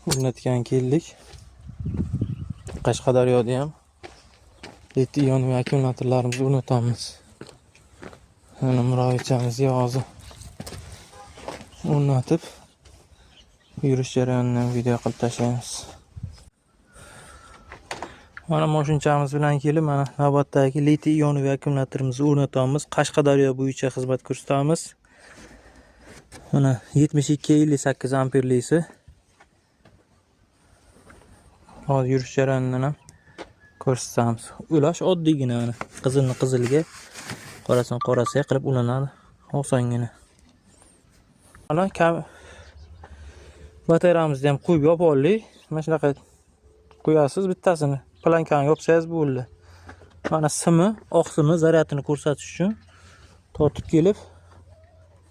o'rnatgan keldik. Qashqadaryoda ham lithium va akkumulyatorlarimizni o'rnatamiz. Mana murojaatimizni hozir o'rnatib yurish jarayonidan video qilib tashlaymiz. Mana mashinamiz bilan kelib, mana navbatdagi lithium va akkumulyatorimizni o'rnatamiz. Qashqadaryo bo'yicha xizmat ko'rsatamiz. Mana 72-58 amperlisi. Hozir yurish jarayonidan ham ko'rsatamiz. Ulash oddiygina mana qizilni qizilga, qorasini qorasiga qilib ulanadi. Osongina. Mana batareyamizni ham qo'yib yopib oldik. Mana shunaqa qo'yasiz bittasini. Plankani yopsangiz bo'ldi. Mana simi, oq simi zaryadini ko'rsatish uchun tortib kelib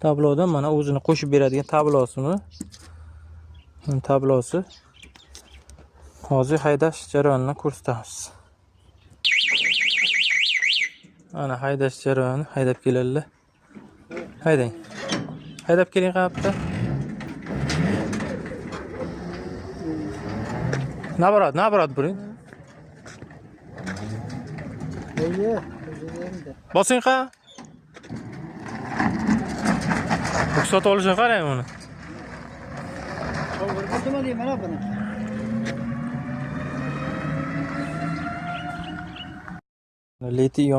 tablodan mana o'zini qo'shib beradigan tablosimi. Tablosi. Hozir haydash jarayonini ko'rsatamiz. Mana haydash jarayoni, haydab keladilar. Haydang. Haydab keling qayerda? Nabarat buring. Bosing qa? Ruxsat olishini qarang uni. Lithium